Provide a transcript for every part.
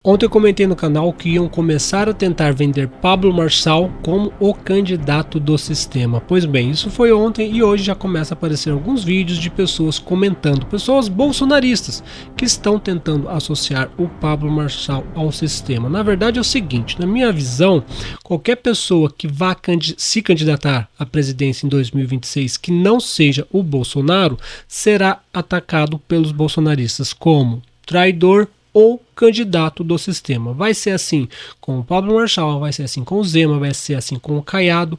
Ontem eu comentei no canal que iam começar a tentar vender Pablo Marçal como o candidato do sistema. Pois bem, isso foi ontem e hoje já começa a aparecer alguns vídeos de pessoas comentando, pessoas bolsonaristas que estão tentando associar o Pablo Marçal ao sistema. Na verdade é o seguinte, na minha visão, qualquer pessoa que vá se candidatar à presidência em 2026 que não seja o Bolsonaro, será atacado pelos bolsonaristas como traidor ou candidato do sistema. Vai ser assim com o Pablo Marçal, vai ser assim com o Zema, vai ser assim com o Caiado,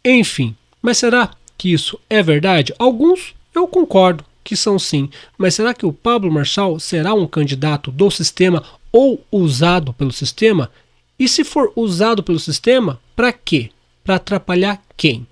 enfim. Mas será que isso é verdade? Alguns eu concordo que são sim, mas será que o Pablo Marçal será um candidato do sistema ou usado pelo sistema? E se for usado pelo sistema, para quê? Para atrapalhar quem?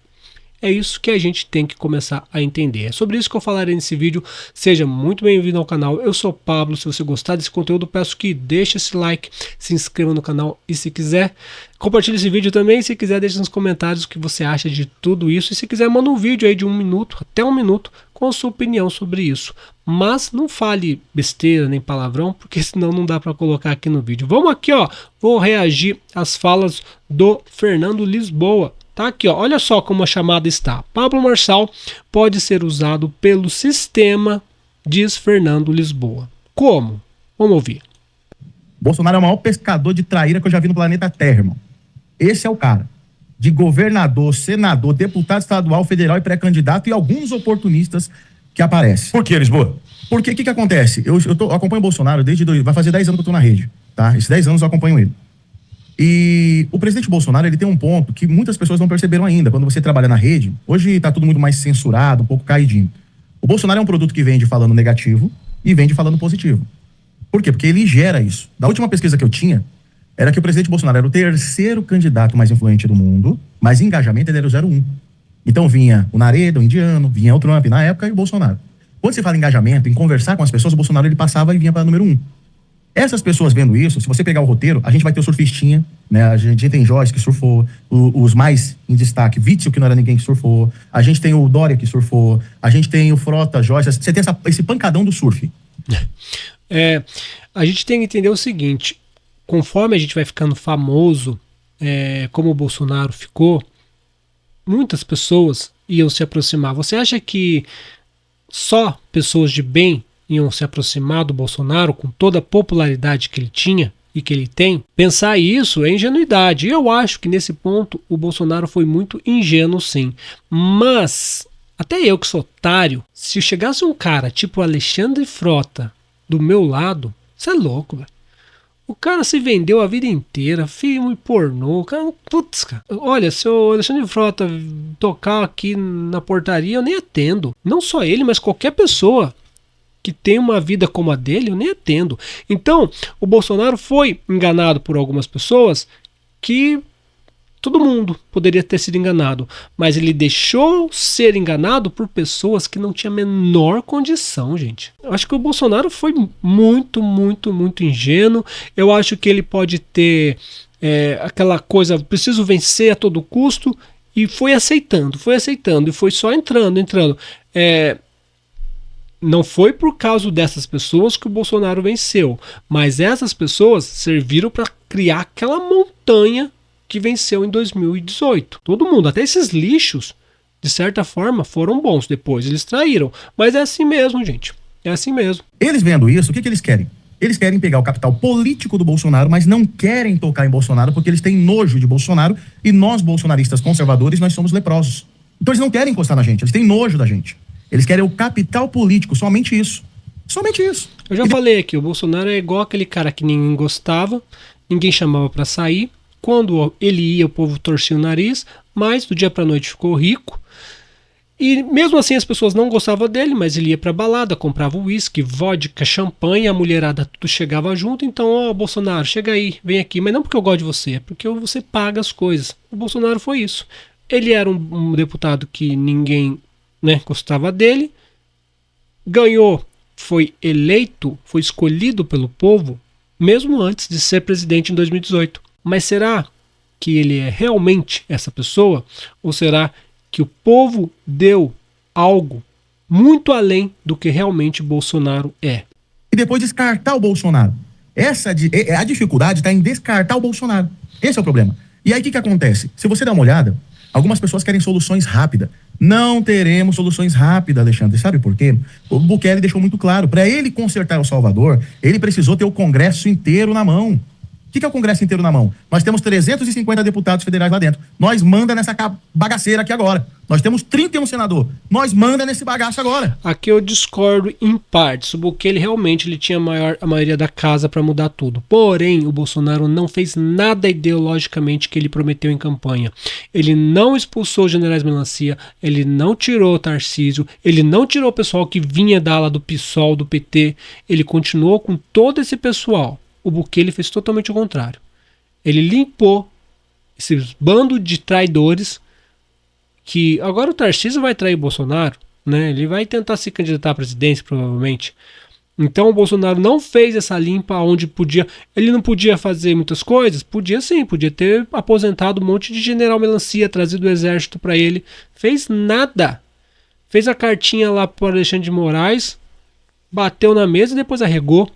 É isso que a gente tem que começar a entender. É sobre isso que eu falarei nesse vídeo. Seja muito bem-vindo ao canal. Eu sou o Pablo. Se você gostar desse conteúdo, peço que deixe esse like, se inscreva no canal e se quiser, compartilhe esse vídeo também. Se quiser, deixe nos comentários o que você acha de tudo isso. E se quiser, manda um vídeo aí de 1 minuto, até 1 minuto, com a sua opinião sobre isso. Mas não fale besteira nem palavrão, porque senão não dá para colocar aqui no vídeo. Vamos aqui, ó. Vou reagir às falas do Fernando Lisboa. Tá aqui, ó. Olha só como a chamada está. Pablo Marçal pode ser usado pelo sistema, diz Fernando Lisboa. Como? Vamos ouvir. Bolsonaro é o maior pescador de traíra que eu já vi no planeta Terra, irmão. Esse é o cara. De governador, senador, deputado estadual, federal e pré-candidato e alguns oportunistas que aparecem. Por que, Lisboa? Porque o que acontece? Eu acompanho o Bolsonaro vai fazer 10 anos que eu tô na rede, tá? Esses 10 anos eu acompanho ele. E o presidente Bolsonaro, ele tem um ponto que muitas pessoas não perceberam ainda. Quando você trabalha na rede, hoje tá tudo muito mais censurado, um pouco caidinho. O Bolsonaro é um produto que vende falando negativo e vende falando positivo. Por quê? Porque ele gera isso. Da última pesquisa que eu tinha, era que o presidente Bolsonaro era o terceiro candidato mais influente do mundo, mas em engajamento ele era o 01. Então vinha o Nareda, o indiano, vinha o Trump na época e o Bolsonaro. Quando você fala em engajamento, em conversar com as pessoas, o Bolsonaro ele passava e vinha para número 1. Essas pessoas vendo isso, se você pegar o roteiro, a gente vai ter o surfistinha, né? A gente tem Joyce que surfou, os mais em destaque, Witzel, que não era ninguém que surfou, a gente tem o Dória que surfou, a gente tem o Frota, Joyce, você tem esse pancadão do surf. A gente tem que entender o seguinte, conforme a gente vai ficando famoso, como o Bolsonaro ficou, muitas pessoas iam se aproximar. Você acha que só pessoas de bem iam se aproximar do Bolsonaro com toda a popularidade que ele tinha e que ele tem? Pensar isso é ingenuidade. Eu acho que nesse ponto o Bolsonaro foi muito ingênuo, sim. Mas até eu que sou otário, se chegasse um cara tipo Alexandre Frota do meu lado, você é louco, velho. O cara se vendeu a vida inteira, filme pornô, cara, putz, cara. Olha, se o Alexandre Frota tocar aqui na portaria, eu nem atendo. Não só ele, mas qualquer pessoa que tem uma vida como a dele, eu nem atendo. Então, o Bolsonaro foi enganado por algumas pessoas que todo mundo poderia ter sido enganado, mas ele deixou ser enganado por pessoas que não tinham a menor condição, gente. Eu acho que o Bolsonaro foi muito, muito, muito ingênuo. Eu acho que ele pode ter aquela coisa, preciso vencer a todo custo, e foi aceitando, e foi só entrando. Não foi por causa dessas pessoas que o Bolsonaro venceu, mas essas pessoas serviram para criar aquela montanha que venceu em 2018. Todo mundo, até esses lixos, de certa forma, foram bons depois. Eles traíram. Mas é assim mesmo, gente. É assim mesmo. Eles vendo isso, o que eles querem? Eles querem pegar o capital político do Bolsonaro, mas não querem tocar em Bolsonaro porque eles têm nojo de Bolsonaro e nós, bolsonaristas conservadores, nós somos leprosos. Então eles não querem encostar na gente, eles têm nojo da gente. Eles querem o capital político, somente isso. Somente isso. Eu já falei aqui, o Bolsonaro é igual aquele cara que ninguém gostava, ninguém chamava pra sair. Quando ele ia, o povo torcia o nariz, mas do dia pra noite ficou rico. E mesmo assim as pessoas não gostavam dele, mas ele ia pra balada, comprava uísque, vodka, champanhe, a mulherada tudo chegava junto. Então, ó, Bolsonaro, chega aí, vem aqui. Mas não porque eu gosto de você, é porque você paga as coisas. O Bolsonaro foi isso. Ele era um deputado que ninguém gostava dele, ganhou, foi eleito, foi escolhido pelo povo, mesmo antes de ser presidente em 2018. Mas será que ele é realmente essa pessoa? Ou será que o povo deu algo muito além do que realmente Bolsonaro é? E depois descartar o Bolsonaro. A dificuldade está em descartar o Bolsonaro. Esse é o problema. E aí o que acontece? Se você dá uma olhada, algumas pessoas querem soluções rápidas. Não teremos soluções rápidas, Alexandre. Sabe por quê? O Bukele deixou muito claro. Para ele consertar El Salvador, ele precisou ter o Congresso inteiro na mão. O que é o Congresso inteiro na mão? Nós temos 350 deputados federais lá dentro. Nós manda nessa bagaceira aqui agora. Nós temos 31 senadores. Nós manda nesse bagaço agora. Aqui eu discordo em partes. O Bukele realmente ele tinha a maioria da casa para mudar tudo. Porém, o Bolsonaro não fez nada ideologicamente que ele prometeu em campanha. Ele não expulsou os generais Melancia, ele não tirou o Tarcísio, ele não tirou o pessoal que vinha da ala do PSOL, do PT. Ele continuou com todo esse pessoal. O Bukele fez totalmente o contrário. Ele limpou esse bando de traidores que agora o Tarcísio vai trair o Bolsonaro, né? Ele vai tentar se candidatar à presidência, provavelmente. Então o Bolsonaro não fez essa limpa onde podia. Ele não podia fazer muitas coisas? Podia sim, podia ter aposentado um monte de general Melancia, trazido o exército para ele. Fez nada. Fez a cartinha lá para Alexandre de Moraes, bateu na mesa e depois arregou.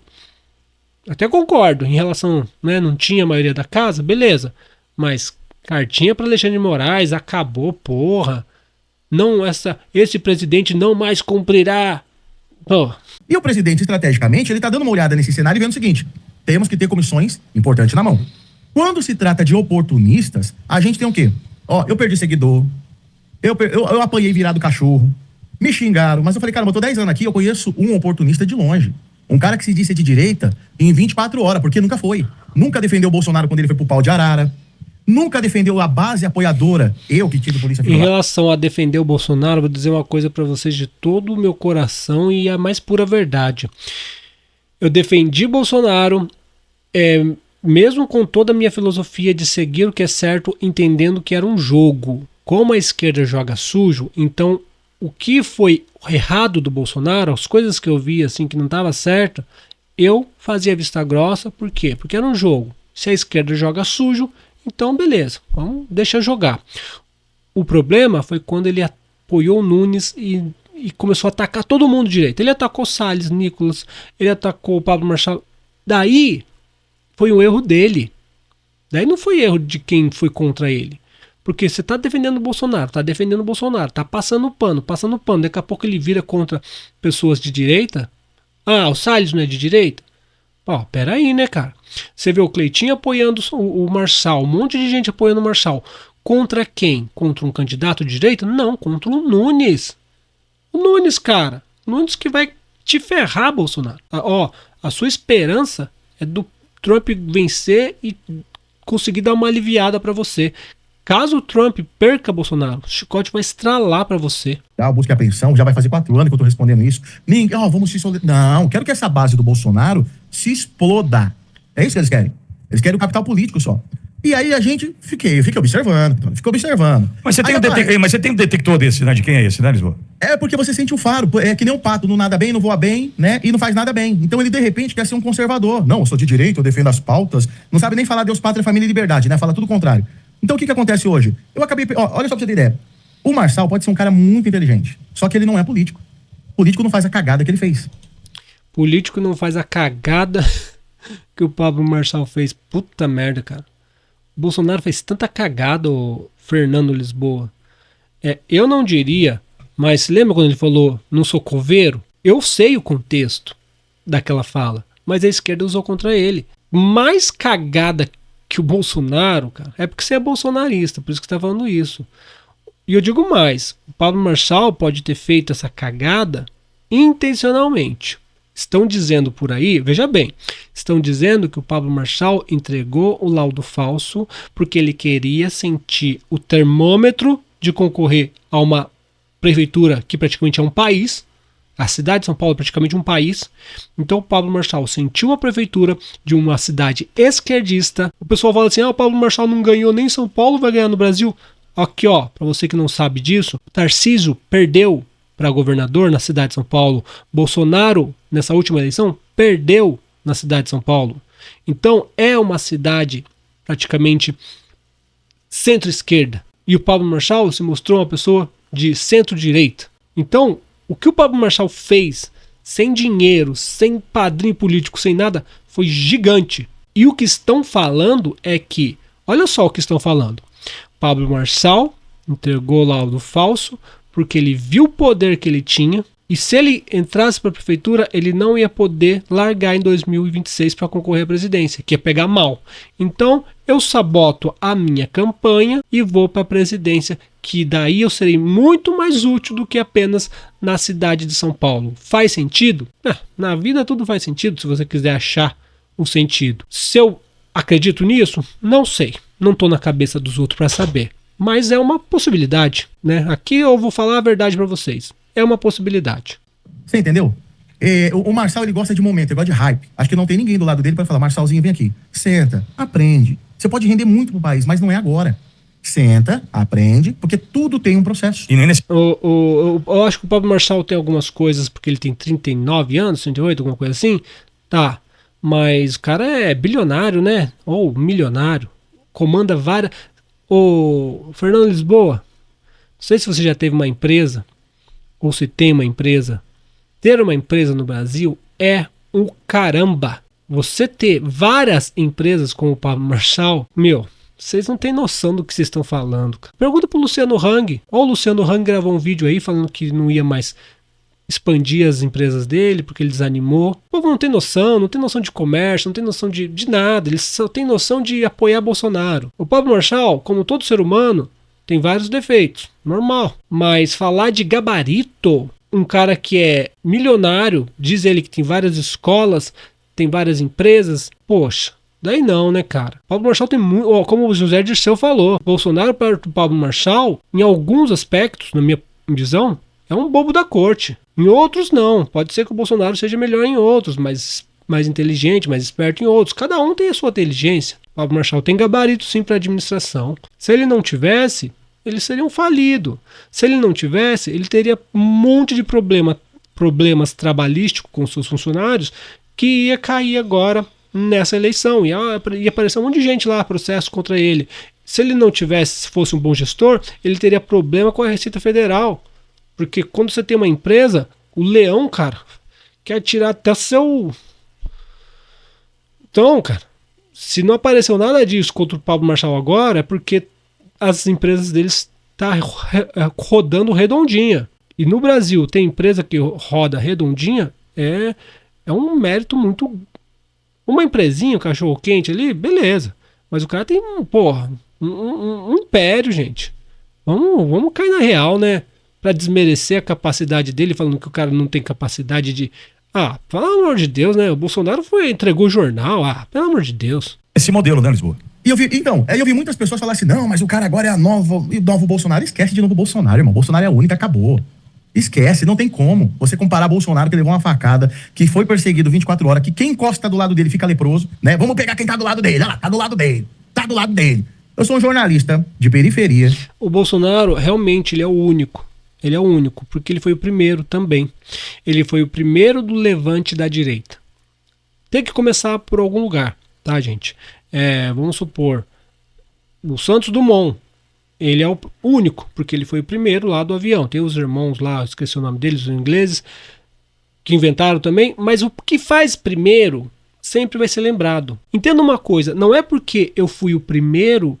Até concordo, em relação, né, não tinha a maioria da casa, beleza. Mas cartinha para Alexandre de Moraes, acabou, porra. Não, esse presidente não mais cumprirá. Pô. E o presidente, estrategicamente, ele tá dando uma olhada nesse cenário e vendo o seguinte: temos que ter comissões importantes na mão. Quando se trata de oportunistas, a gente tem o quê? Ó, eu perdi seguidor, eu apanhei virado cachorro, me xingaram, mas eu falei, cara, eu tô 10 anos aqui, eu conheço um oportunista de longe. Um cara que se disse de direita em 24 horas, porque nunca foi. Nunca defendeu o Bolsonaro quando ele foi pro pau de arara. Nunca defendeu a base apoiadora. Eu que tive polícia federal. Em relação a defender o Bolsonaro, vou dizer uma coisa pra vocês de todo o meu coração e a mais pura verdade. Eu defendi Bolsonaro, mesmo com toda a minha filosofia de seguir o que é certo, entendendo que era um jogo. Como a esquerda joga sujo, então o que foi errado do Bolsonaro, as coisas que eu vi assim que não estava certo, eu fazia vista grossa. Por quê? Porque era um jogo. Se a esquerda joga sujo, então beleza, vamos deixar jogar. O problema foi quando ele apoiou o Nunes e começou a atacar todo mundo direito. Ele atacou Salles, Nicolas, ele atacou o Pablo Marçal. Daí foi um erro dele. Daí não foi erro de quem foi contra ele. Porque você tá defendendo o Bolsonaro, tá passando pano, daqui a pouco ele vira contra pessoas de direita. Ah, o Salles não é de direita? Ó, peraí, né, cara? Você vê o Cleitinho apoiando o Marçal, um monte de gente apoiando o Marçal. Contra quem? Contra um candidato de direita? Não, contra o Nunes. O Nunes, cara. O Nunes que vai te ferrar, Bolsonaro. A sua esperança é do Trump vencer e conseguir dar uma aliviada pra você. Caso o Trump perca Bolsonaro, o chicote vai estralar pra você. Busque a pensão, já vai fazer 4 anos que eu tô respondendo isso. Vamos se solidarizar. Não, quero que essa base do Bolsonaro se exploda. É isso que eles querem. Eles querem o capital político só. E aí a gente fica observando. Mas você tem um detector desse, né? De quem é esse, né, Lisboa? É porque você sente o faro. É que nem um pato, não nada bem, não voa bem, né? E não faz nada bem. Então ele, de repente, quer ser um conservador. Não, eu sou de direita, eu defendo as pautas. Não sabe nem falar Deus, pátria, família e liberdade, né? Fala tudo o contrário. Então o que acontece hoje? Olha só pra você ter ideia. O Marçal pode ser um cara muito inteligente, só que ele não é político. Político não faz a cagada que ele fez. Político não faz a cagada que o Pablo Marçal fez. Puta merda, cara. O Bolsonaro fez tanta cagada, o Fernando Lisboa. Eu não diria, mas lembra quando ele falou não sou coveiro? Eu sei o contexto daquela fala, mas a esquerda usou contra ele. Mais cagada que o Bolsonaro, cara, é porque você é bolsonarista, por isso que você tá falando isso. E eu digo mais, o Pablo Marçal pode ter feito essa cagada intencionalmente. Estão dizendo por aí, veja bem, estão dizendo que o Pablo Marçal entregou o laudo falso porque ele queria sentir o termômetro de concorrer a uma prefeitura que praticamente é um país. A cidade de São Paulo é praticamente um país. Então o Pablo Marçal sentiu a prefeitura de uma cidade esquerdista. O pessoal fala assim, o Pablo Marçal não ganhou nem em São Paulo, vai ganhar no Brasil. Aqui, para você que não sabe disso, o Tarcísio perdeu para governador na cidade de São Paulo. Bolsonaro, nessa última eleição, perdeu na cidade de São Paulo. Então é uma cidade praticamente centro-esquerda. E o Pablo Marçal se mostrou uma pessoa de centro-direita. Então, o que o Pablo Marçal fez, sem dinheiro, sem padrinho político, sem nada, foi gigante. E o que estão falando é que, olha só o que estão falando. Pablo Marçal entregou o laudo falso porque ele viu o poder que ele tinha. E se ele entrasse para a prefeitura, ele não ia poder largar em 2026 para concorrer à presidência, que é pegar mal. Então, eu saboto a minha campanha e vou para a presidência, que daí eu serei muito mais útil do que apenas na cidade de São Paulo. Faz sentido? Na vida tudo faz sentido, se você quiser achar um sentido. Se eu acredito nisso, não sei. Não estou na cabeça dos outros para saber. Mas é uma possibilidade, né? Aqui eu vou falar a verdade para vocês. É uma possibilidade. Você entendeu? O Marçal, ele gosta de momento, ele gosta de hype. Acho que não tem ninguém do lado dele para falar, Marçalzinho, vem aqui. Senta, aprende. Você pode render muito pro país, mas não é agora. Senta, aprende, porque tudo tem um processo. E nem nesse... Eu acho que o Pablo Marçal tem algumas coisas, porque ele tem 39 anos, 38, alguma coisa assim. Tá, mas o cara é bilionário, né? Ou milionário. Comanda várias... Ô, Fernando Lisboa, não sei se você já teve uma empresa, ou se tem uma empresa. Ter uma empresa no Brasil é um caramba. Você ter várias empresas como o Pablo Marçal, vocês não têm noção do que vocês estão falando. Pergunta pro Luciano Hang. Ó, o Luciano Hang gravou um vídeo aí falando que não ia mais expandir as empresas dele porque ele desanimou. O povo não tem noção de comércio, não tem noção de nada. Eles só tem noção de apoiar Bolsonaro. O Pablo Marçal, como todo ser humano, tem vários defeitos, normal. Mas falar de gabarito, um cara que é milionário, diz ele que tem várias escolas, tem várias empresas, poxa, daí não, né, cara? O Pablo Marçal tem muito, como o José Dirceu falou, Bolsonaro perto do Pablo Marçal, em alguns aspectos, na minha visão, é um bobo da corte. Em outros não, pode ser que o Bolsonaro seja melhor em outros, mais inteligente, mais esperto em outros. Cada um tem a sua inteligência. O Pablo Marçal tem gabarito sim para administração. Se ele não tivesse, ele seria um falido. Se ele não tivesse, ele teria um monte de problemas trabalhísticos com seus funcionários que ia cair agora nessa eleição. Ia aparecer um monte de gente lá, processo contra ele. Se ele não tivesse, se fosse um bom gestor, ele teria problema com a Receita Federal. Porque quando você tem uma empresa, o leão, cara, quer tirar até seu... Então, cara, se não apareceu nada disso contra o Pablo Marçal agora, é porque as empresas deles estão rodando redondinha. E no Brasil, tem empresa que roda redondinha, é um mérito muito... Uma empresinha, um cachorro-quente ali, beleza. Mas o cara tem um império, gente. Vamos cair na real, né? Pra desmerecer a capacidade dele, falando que o cara não tem capacidade de... pelo amor de Deus, né? O Bolsonaro entregou o jornal. Pelo amor de Deus. Esse modelo, né, Lisboa? E eu vi muitas pessoas falar assim, não, mas o cara agora é o novo Bolsonaro. Esquece de novo o Bolsonaro, irmão. Bolsonaro é a única, acabou. Esquece, não tem como você comparar Bolsonaro, que levou uma facada, que foi perseguido 24 horas, que quem encosta do lado dele fica leproso, né? Vamos pegar quem tá do lado dele. Olha lá, tá do lado dele. Eu sou um jornalista de periferia. O Bolsonaro, realmente, ele é o único. Ele é o único, porque ele foi o primeiro também. Ele foi o primeiro do levante da direita. Tem que começar por algum lugar, tá, gente? Vamos supor, o Santos Dumont, ele é o único, porque ele foi o primeiro lá do avião. Tem os irmãos lá, esqueci o nome deles, os ingleses, que inventaram também, mas o que faz primeiro sempre vai ser lembrado. Entenda uma coisa, não é porque eu fui o primeiro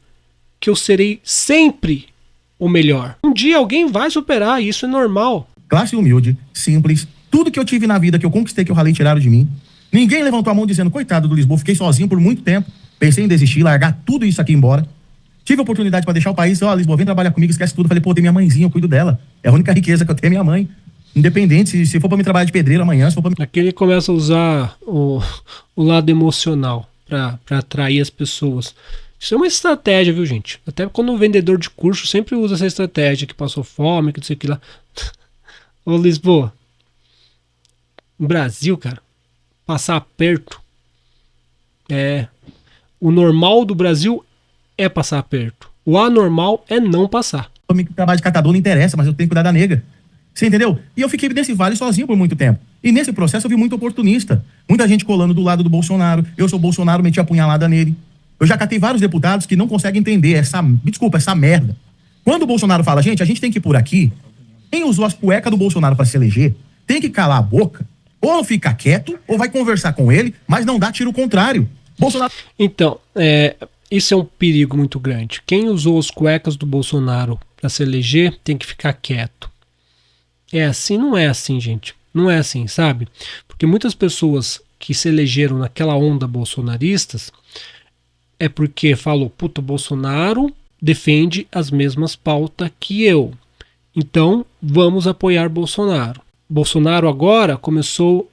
que eu serei sempre o melhor. Um dia alguém vai superar, e isso é normal. Classe humilde, simples, tudo que eu tive na vida, que eu conquistei, que eu ralei, tiraram de mim. Ninguém levantou a mão dizendo, coitado do Lisboa, fiquei sozinho por muito tempo, pensei em desistir, largar tudo isso aqui embora. Tive a oportunidade para deixar o país, Lisboa, vem trabalhar comigo, esquece tudo. Falei, tem minha mãezinha, eu cuido dela. É a única riqueza que eu tenho, é minha mãe. Independente, se for para me trabalhar de pedreiro amanhã, se for pra... Aqui ele começa a usar o lado emocional para atrair as pessoas. Isso é uma estratégia, viu, gente? Até quando um vendedor de curso sempre usa essa estratégia, que passou fome, que não sei o que lá. Ô, Lisboa, no Brasil, cara, passar aperto o normal do Brasil é passar aperto. O anormal é não passar. Me trabalho de catador não interessa, mas eu tenho que cuidar da nega. Você entendeu? E eu fiquei nesse vale sozinho por muito tempo. E nesse processo eu vi muito oportunista. Muita gente colando do lado do Bolsonaro. Eu sou Bolsonaro, meti a punhalada nele. Eu já catei vários deputados que não conseguem entender essa merda. Quando o Bolsonaro fala, gente, a gente tem que ir por aqui, quem usou as cuecas do Bolsonaro para se eleger, tem que calar a boca Ou fica quieto, ou vai conversar com ele, mas não dá tiro contrário. Bolsonaro... Então, isso é um perigo muito grande. Quem usou as cuecas do Bolsonaro para se eleger tem que ficar quieto. É assim? Não é assim, gente. Não é assim, sabe? Porque muitas pessoas que se elegeram naquela onda bolsonaristas é porque falou, puta, Bolsonaro defende as mesmas pautas que eu. Então, vamos apoiar Bolsonaro. Bolsonaro agora começou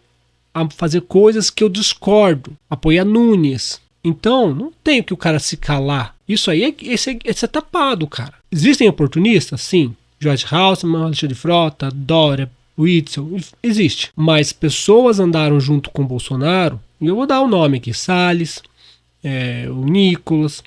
a fazer coisas que eu discordo. Apoiar Nunes. Então, não tem que o cara se calar. Isso aí esse é tapado, cara. Existem oportunistas? Sim. Jorge Halsemann, Alexandre Frota, Dória, Witzel, existe. Mas pessoas andaram junto com o Bolsonaro, e eu vou dar o nome aqui, Salles, o Nicolas,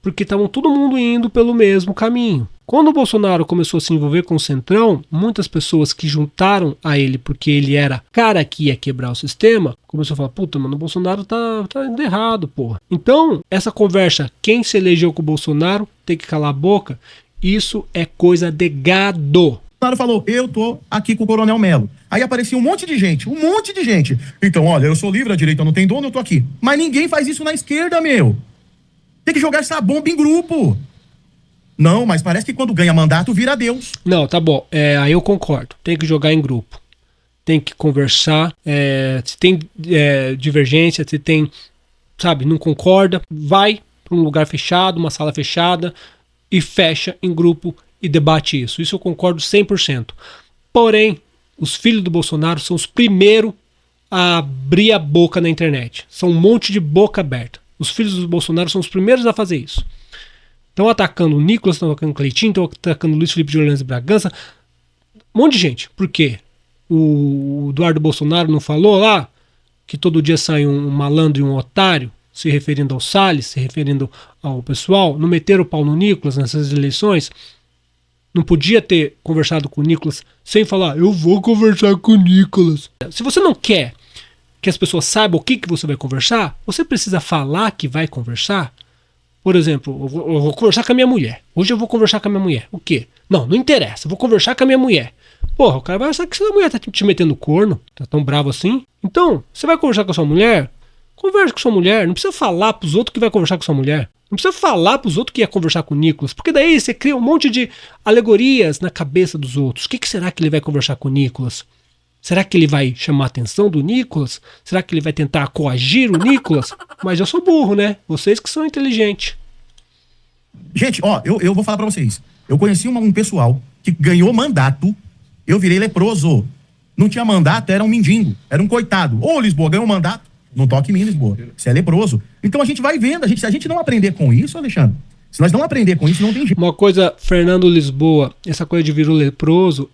porque estavam todo mundo indo pelo mesmo caminho. Quando o Bolsonaro começou a se envolver com o Centrão, muitas pessoas que juntaram a ele porque ele era cara que ia quebrar o sistema, começou a falar, puta, mano, o Bolsonaro tá indo errado, porra. Então, essa conversa, quem se elegeu com o Bolsonaro tem que calar a boca, isso é coisa de gado. O Bolsonaro falou, eu tô aqui com o Coronel Melo. Aí aparecia um monte de gente. Então, olha, eu sou livre, a direita não tem dono, eu tô aqui. Mas ninguém faz isso na esquerda, meu. Tem que jogar essa bomba em grupo. Não, mas parece que quando ganha mandato vira Deus. Não, tá bom. Aí eu concordo. Tem que jogar em grupo. Tem que conversar. Se tem divergência, se tem, sabe, não concorda, vai para um lugar fechado, uma sala fechada e fecha em grupo e debate isso. Isso eu concordo 100%. Porém, os filhos do Bolsonaro são os primeiros a abrir a boca na internet. São um monte de boca aberta. Os filhos do Bolsonaro são os primeiros a fazer isso. Estão atacando o Nicolas, estão atacando o Cleitinho, estão atacando o Luiz Felipe de Orleans e Bragança. Um monte de gente. Por quê? O Eduardo Bolsonaro não falou lá que todo dia sai um malandro e um otário, se referindo ao Salles, se referindo ao pessoal, não meteram o pau no Nicolas nessas eleições? Não podia ter conversado com o Nicolas sem falar, eu vou conversar com o Nicolas. Se você não quer que as pessoas saibam o que você vai conversar, você precisa falar que vai conversar. Por exemplo, eu vou conversar com a minha mulher. Hoje eu vou conversar com a minha mulher. O quê? Não interessa, eu vou conversar com a minha mulher. Porra, o cara vai achar que sua mulher tá te metendo corno, tá tão bravo assim. Então, você vai conversar com a sua mulher? Converse com sua mulher, não precisa falar pros outros que vai conversar com sua mulher. Não precisa falar pros outros que ia conversar com o Nicolas, porque daí você cria um monte de alegorias na cabeça dos outros. O que será que ele vai conversar com o Nicolas? Será que ele vai chamar a atenção do Nicolas? Será que ele vai tentar coagir o Nicolas? Mas eu sou burro, né? Vocês que são inteligentes. Gente, ó, eu vou falar pra vocês. Eu conheci um pessoal que ganhou mandato, eu virei leproso. Não tinha mandato, era um mendigo, era um coitado. Ô, Lisboa, ganhou mandato. Não toque em mim, Lisboa. Você é leproso. Então a gente vai vendo. Se a gente não aprender com isso, Alexandre, se nós não aprender com isso, não tem jeito. Uma coisa, Fernando Lisboa, essa coisa de virou leproso.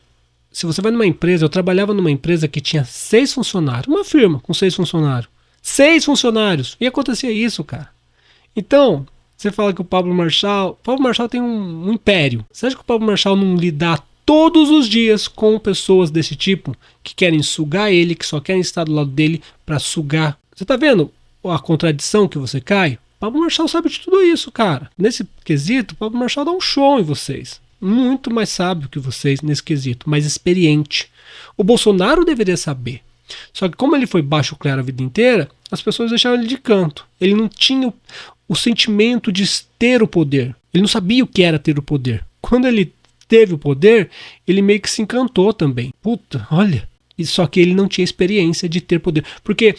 Se você vai numa empresa, eu trabalhava numa empresa que tinha 6 funcionários. Uma firma com 6 funcionários. 6 funcionários. E acontecia isso, cara. Então, você fala que o Pablo Marçal tem um império. Você acha que o Pablo Marçal não lidar todos os dias com pessoas desse tipo que querem sugar ele, que só querem estar do lado dele pra sugar? Você tá vendo a contradição que você cai? O Pablo Marçal sabe de tudo isso, cara. Nesse quesito, o Pablo Marçal dá um show em vocês. Muito mais sábio que vocês nesse quesito, mais experiente. O Bolsonaro deveria saber. Só que como ele foi baixo clero a vida inteira, as pessoas deixaram ele de canto. Ele não tinha o sentimento de ter o poder. Ele não sabia o que era ter o poder. Quando ele teve o poder, ele meio que se encantou também. Puta, olha. Só que ele não tinha experiência de ter poder. Porque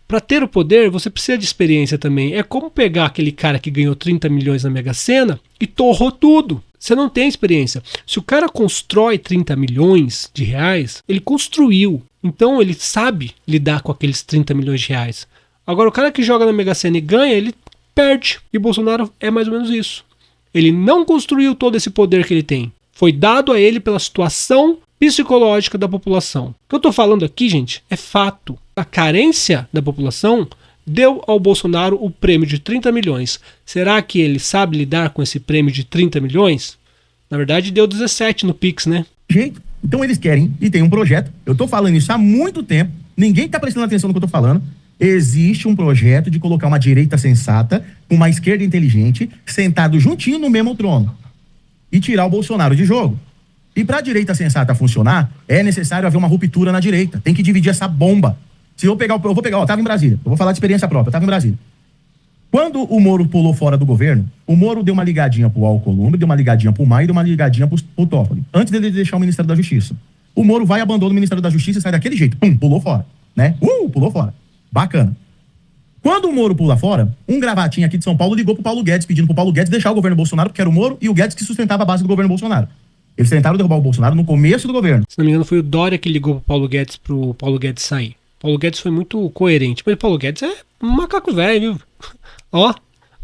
para ter o poder, você precisa de experiência também. É como pegar aquele cara que ganhou 30 milhões na Mega Sena e torrou tudo. Você não tem experiência. Se o cara constrói 30 milhões de reais, ele construiu. Então ele sabe lidar com aqueles 30 milhões de reais. Agora o cara que joga na Mega Sena e ganha, ele perde. E Bolsonaro é mais ou menos isso. Ele não construiu todo esse poder que ele tem. Foi dado a ele pela situação psicológica da população. O que eu estou falando aqui, gente, é fato. A carência da população deu ao Bolsonaro o prêmio de 30 milhões. Será que ele sabe lidar com esse prêmio de 30 milhões? Na verdade, deu 17 no Pix, né? Gente, então eles querem e tem um projeto. Eu tô falando isso há muito tempo. Ninguém tá prestando atenção no que eu tô falando. Existe um projeto de colocar uma direita sensata, uma esquerda inteligente, sentado juntinho no mesmo trono. E tirar o Bolsonaro de jogo. E para a direita sensata funcionar, é necessário haver uma ruptura na direita. Tem que dividir essa bomba. Se eu vou pegar, eu tava em Brasília. Eu vou falar de experiência própria, eu tava em Brasília. Quando o Moro pulou fora do governo, o Moro deu uma ligadinha pro Alcolumbre, deu uma ligadinha pro Maia e deu uma ligadinha pro Toffoli, antes dele deixar o Ministério da Justiça. O Moro vai, abandona o Ministério da Justiça e sai daquele jeito. Pum, pulou fora, né? Pulou fora. Bacana. Quando o Moro pula fora, um gravatinho aqui de São Paulo ligou pro Paulo Guedes, pedindo pro Paulo Guedes deixar o governo Bolsonaro, porque era o Moro e o Guedes que sustentava a base do governo Bolsonaro. Eles tentaram derrubar o Bolsonaro no começo do governo. Se não me engano, foi o Dória que ligou pro Paulo Guedes sair. Paulo Guedes foi muito coerente. Mas o Paulo Guedes é um macaco velho, viu? Ó,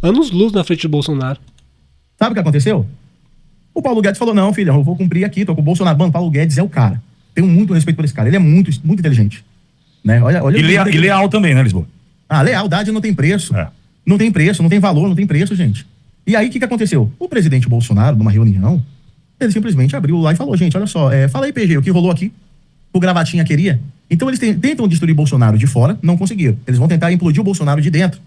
anos-luz na frente do Bolsonaro. Sabe o que aconteceu? O Paulo Guedes falou, não, filho, eu vou cumprir aqui, tô com o Bolsonaro. Mano, Paulo Guedes é o cara. Tenho muito respeito por esse cara. Ele é muito, muito inteligente. Né? Olha, e leal também, né, Lisboa? Ah, lealdade não tem preço. É. Não tem preço, não tem valor, não tem preço, gente. E aí, o que aconteceu? O presidente Bolsonaro, numa reunião, ele simplesmente abriu lá e falou, gente, olha só, fala aí, PG, o que rolou aqui? O gravatinha queria? Então eles tentam destruir Bolsonaro de fora, não conseguiram. Eles vão tentar implodir o Bolsonaro de dentro.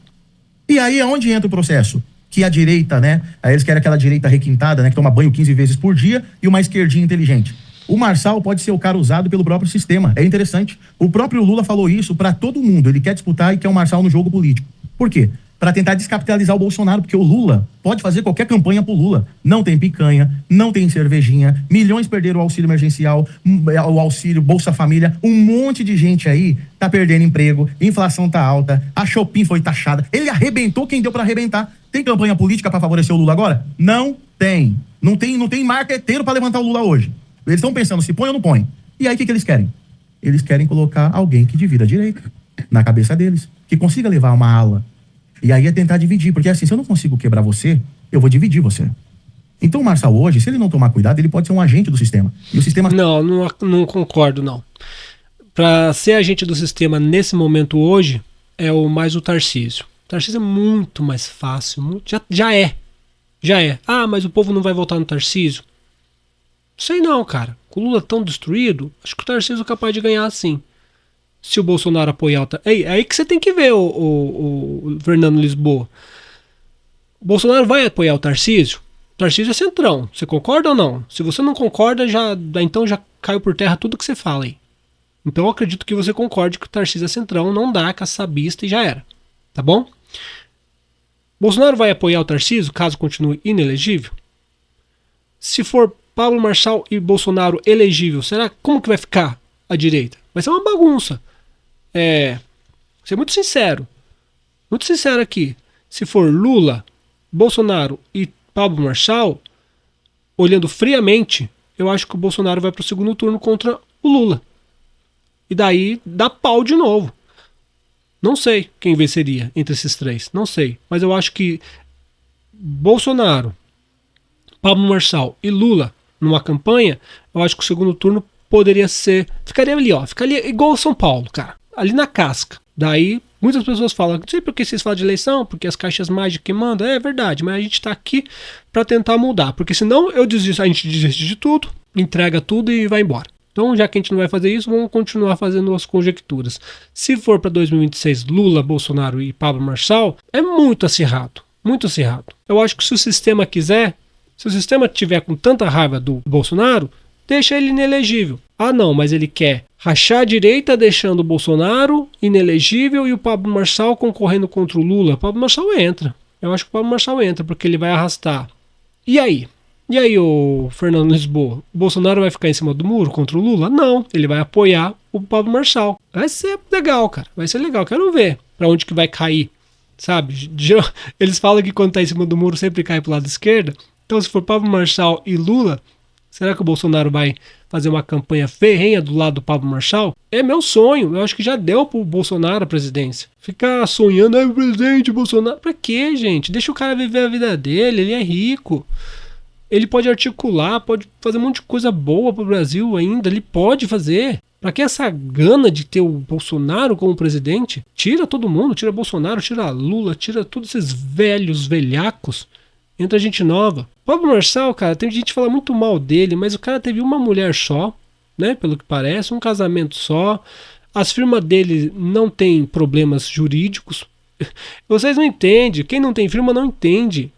E aí é onde entra o processo? Que a direita, né? Aí eles querem aquela direita requintada, né? Que toma banho 15 vezes por dia e uma esquerdinha inteligente. O Marçal pode ser o cara usado pelo próprio sistema. É interessante. O próprio Lula falou isso pra todo mundo. Ele quer disputar e quer o Marçal no jogo político. Por quê? Para tentar descapitalizar o Bolsonaro, porque o Lula pode fazer qualquer campanha pro Lula. Não tem picanha, não tem cervejinha, milhões perderam o auxílio emergencial, o auxílio Bolsa Família, um monte de gente aí tá perdendo emprego, inflação tá alta, a Shopee foi taxada, ele arrebentou quem deu para arrebentar. Tem campanha política para favorecer o Lula agora? Não tem. Não tem marqueteiro para levantar o Lula hoje. Eles estão pensando se põe ou não põe. E aí o que eles querem? Eles querem colocar alguém que divida a direita na cabeça deles, que consiga levar uma ala. E aí é tentar dividir, porque assim, se eu não consigo quebrar você, eu vou dividir você. Então o Marçal hoje, se ele não tomar cuidado, ele pode ser um agente do sistema. E o sistema... Não concordo, não. Para ser agente do sistema nesse momento hoje, é mais o Tarcísio. O Tarcísio é muito mais fácil, já é. Ah, mas o povo não vai votar no Tarcísio? Sei não, cara. Com o Lula tão destruído, acho que o Tarcísio é capaz de ganhar sim. Se o Bolsonaro apoiar o Tarcísio. É aí que você tem que ver o Fernando Lisboa. O Bolsonaro vai apoiar o Tarcísio? O Tarcísio é centrão. Você concorda ou não? Se você não concorda, então já caiu por terra tudo que você fala aí. Então eu acredito que você concorde que o Tarcísio é centrão, não dá caçabista e já era. Tá bom? Bolsonaro vai apoiar o Tarcísio caso continue inelegível? Se for Pablo Marçal e Bolsonaro elegível, como que vai ficar a direita? Vai ser uma bagunça. Vou ser muito sincero aqui. Se for Lula, Bolsonaro e Pablo Marçal, olhando friamente, eu acho que o Bolsonaro vai para o segundo turno contra o Lula. E daí dá pau de novo. Não sei quem venceria entre esses três. Não sei. Mas eu acho que Bolsonaro, Pablo Marçal e Lula numa campanha, eu acho que o segundo turno poderia ser... Ficaria ali, ó. Ficaria igual São Paulo, cara. Ali na casca. Daí, muitas pessoas falam, não sei por que vocês falam de eleição, porque as caixas mágicas que mandam. É verdade, mas a gente tá aqui pra tentar mudar. Porque senão a gente desiste de tudo, entrega tudo e vai embora. Então, já que a gente não vai fazer isso, vamos continuar fazendo as conjecturas. Se for para 2026 Lula, Bolsonaro e Pablo Marçal, é muito acirrado. Muito acirrado. Eu acho que se o sistema quiser, se o sistema tiver com tanta raiva do Bolsonaro, deixa ele inelegível. Ah não, mas ele quer rachar a direita deixando o Bolsonaro inelegível e o Pablo Marçal concorrendo contra o Lula. O Pablo Marçal entra. Eu acho que o Pablo Marçal entra, porque ele vai arrastar. E aí? E aí, o Fernando Lisboa? O Bolsonaro vai ficar em cima do muro contra o Lula? Não, ele vai apoiar o Pablo Marçal. Vai ser legal, cara. Vai ser legal. Quero ver pra onde que vai cair, sabe? Eles falam que quando tá em cima do muro sempre cai pro lado esquerdo. Então, se for Pablo Marçal e Lula, será que o Bolsonaro vai fazer uma campanha ferrenha do lado do Pablo Marçal? É meu sonho. Eu acho que já deu pro Bolsonaro a presidência. Ficar sonhando, o presidente Bolsonaro. Pra quê, gente? Deixa o cara viver a vida dele. Ele é rico. Ele pode articular, pode fazer um monte de coisa boa pro Brasil ainda. Ele pode fazer. Pra que essa gana de ter o Bolsonaro como presidente? Tira todo mundo. Tira Bolsonaro, tira Lula, tira todos esses velhos velhacos. Entra gente nova. Pablo Marçal, cara, tem gente que fala muito mal dele, mas o cara teve uma mulher só, né? Pelo que parece, um casamento só. As firmas dele não tem problemas jurídicos. Vocês não entendem. Quem não tem firma não entende.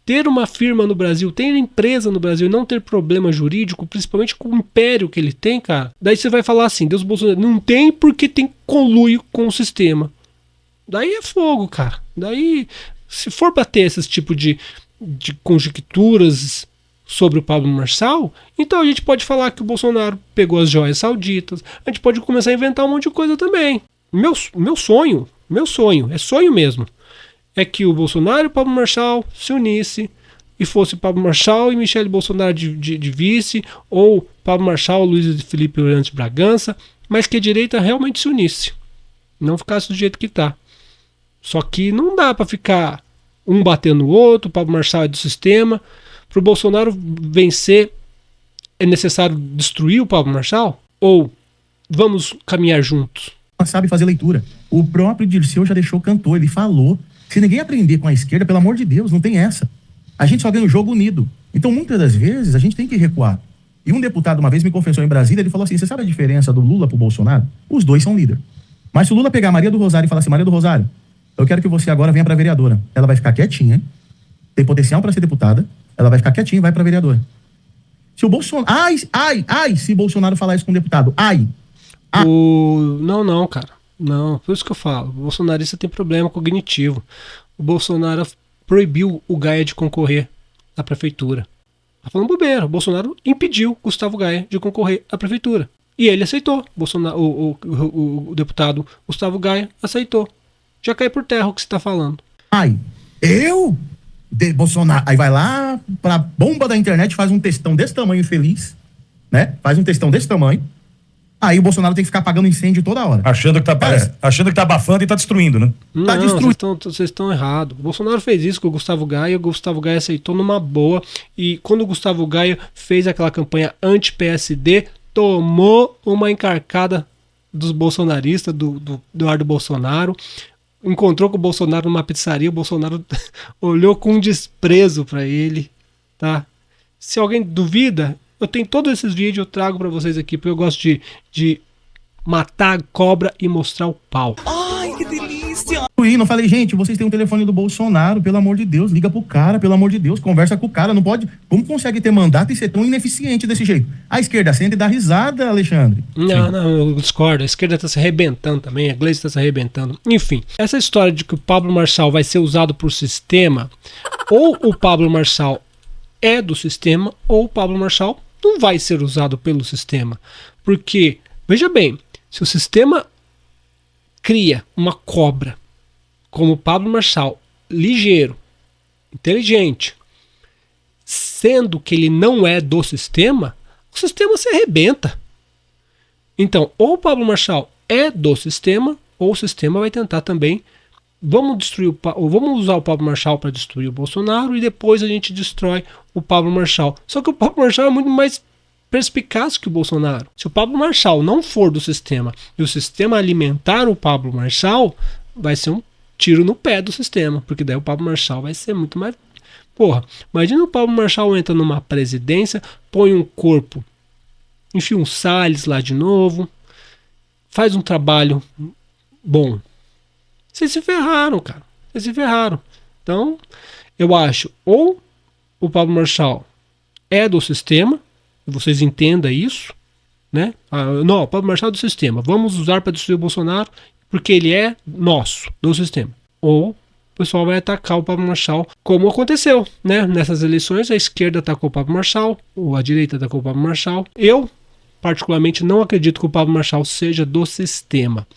ter uma firma no Brasil, ter empresa no Brasil e não ter problema jurídico, principalmente com o império que ele tem, cara. Daí você vai falar assim, Deus Bolsonaro, não tem porque tem conluio com o sistema. Daí é fogo, cara. Daí, se for bater esse tipo de conjecturas sobre o Pablo Marçal, então a gente pode falar que o Bolsonaro pegou as joias sauditas, a gente pode começar a inventar um monte de coisa também. Meu sonho, é sonho mesmo, é que o Bolsonaro e o Pablo Marçal se unissem e fosse Pablo Marçal e Michele Bolsonaro de vice, ou Pablo Marçal, Luiz Felipe Orlando de Bragança, mas que a direita realmente se unisse, não ficasse do jeito que tá. Só que não dá pra ficar um batendo o outro, o Pablo Marçal é do sistema. Para o Bolsonaro vencer, é necessário destruir o Pablo Marçal? Ou vamos caminhar juntos? Sabe fazer leitura. O próprio Dirceu já deixou cantor, ele falou, se ninguém aprender com a esquerda, pelo amor de Deus, não tem essa. A gente só ganha o jogo unido. Então, muitas das vezes, a gente tem que recuar. E um deputado uma vez me confessou em Brasília, ele falou assim, você sabe a diferença do Lula pro Bolsonaro? Os dois são líder. Mas se o Lula pegar a Maria do Rosário e falar assim, Maria do Rosário, eu quero que você agora venha pra vereadora. Ela vai ficar quietinha, tem potencial para ser deputada, ela vai ficar quietinha e vai pra vereadora. Se o Bolsonaro... se o Bolsonaro falar isso com o deputado, Não, cara. Não, por isso que eu falo. O bolsonarista tem problema cognitivo. O Bolsonaro proibiu o Gaia de concorrer à prefeitura. Tá falando bobeira. O Bolsonaro impediu Gustavo Gaia de concorrer à prefeitura. E ele aceitou. O deputado Gustavo Gaia aceitou. Já cai por terra o que você tá falando. Bolsonaro, aí vai lá pra bomba da internet, faz um textão desse tamanho infeliz, né? Faz um textão desse tamanho. Aí o Bolsonaro tem que ficar apagando incêndio toda hora. Achando que tá abafando e tá destruindo, né? Não, vocês estão errados. O Bolsonaro fez isso com o Gustavo Gaia aceitou numa boa. E quando o Gustavo Gaia fez aquela campanha anti-PSD, tomou uma encarcada dos bolsonaristas, do Eduardo Bolsonaro. Encontrou com o Bolsonaro numa pizzaria, o Bolsonaro olhou com desprezo pra ele, tá? Se alguém duvida, eu tenho todos esses vídeos, eu trago pra vocês aqui, porque eu gosto de matar a cobra e mostrar o pau. Ai, que delícia! Eu falei, gente, vocês têm o telefone do Bolsonaro, pelo amor de Deus, liga pro cara, pelo amor de Deus, conversa com o cara, não pode... Como consegue ter mandato e ser tão ineficiente desse jeito? A esquerda sente e dá risada, Alexandre. Não, eu discordo, a esquerda tá se arrebentando também, a Gleice tá se arrebentando. Enfim, essa história de que o Pablo Marçal vai ser usado por sistema, ou o Pablo Marçal é do sistema, ou o Pablo Marçal não vai ser usado pelo sistema. Porque, veja bem, se o sistema cria uma cobra como o Pablo Marçal, ligeiro, inteligente, sendo que ele não é do sistema, o sistema se arrebenta. Então, ou o Pablo Marçal é do sistema, ou o sistema vai tentar também, vamos usar o Pablo Marçal para destruir o Bolsonaro e depois a gente destrói o Pablo Marçal. Só que o Pablo Marçal é muito mais perspicaz que o Bolsonaro. Se o Pablo Marçal não for do sistema e o sistema alimentar o Pablo Marçal, vai ser um tiro no pé do sistema, porque daí o Pablo Marçal vai ser muito mais... Porra, imagina o Pablo Marçal entra numa presidência, põe um corpo, enfia um Salles lá de novo, faz um trabalho bom. Vocês se ferraram, cara. Vocês se ferraram. Então, eu acho, ou o Pablo Marçal é do sistema, vocês entendam isso, né? Não, o Pablo Marçal é do sistema, vamos usar para destruir o Bolsonaro, porque ele é nosso, do sistema. Ou o pessoal vai atacar o Pablo Marçal, como aconteceu, né? Nessas eleições, a esquerda atacou o Pablo Marçal, ou a direita atacou o Pablo Marçal. Eu, particularmente, não acredito que o Pablo Marçal seja do sistema.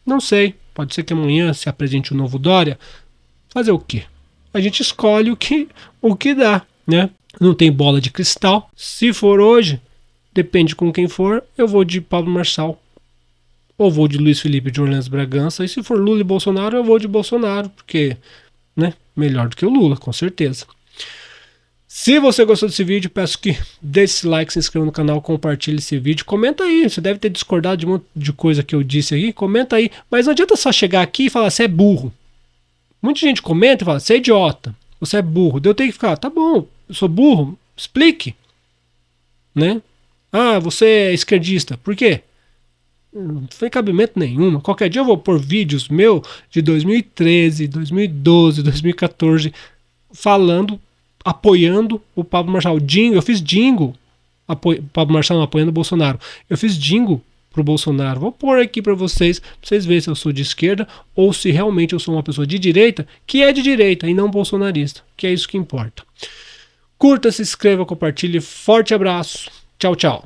Não sei, pode ser que amanhã se apresente o novo Dória. Fazer o quê? A gente escolhe o que dá, né? Não tem bola de cristal. Se for hoje, depende com quem for, eu vou de Pablo Marçal. Ou vou de Luiz Felipe de Orlando Bragança. E se for Lula e Bolsonaro, eu vou de Bolsonaro. Porque, né, melhor do que o Lula, com certeza. Se você gostou desse vídeo, peço que deixe esse like, se inscreva no canal, compartilhe esse vídeo. Comenta aí, você deve ter discordado de um monte de coisa que eu disse aqui. Comenta aí. Mas não adianta só chegar aqui e falar, você é burro. Muita gente comenta e fala, você é idiota, você é burro. Daí eu tenho que ficar, tá bom, eu sou burro, explique. Né? Ah, você é esquerdista. Por quê? Não tem cabimento nenhum. Qualquer dia eu vou pôr vídeos meu de 2013, 2012, 2014 falando apoiando o Pablo Marçal. Dingo, eu fiz Dingo. Pablo Marçal apoiando o Bolsonaro. Eu fiz Dingo pro Bolsonaro. Vou pôr aqui para vocês verem se eu sou de esquerda ou se realmente eu sou uma pessoa de direita, que é de direita e não bolsonarista, que é isso que importa. Curta, se inscreva, compartilhe. Forte abraço. Tchau, tchau.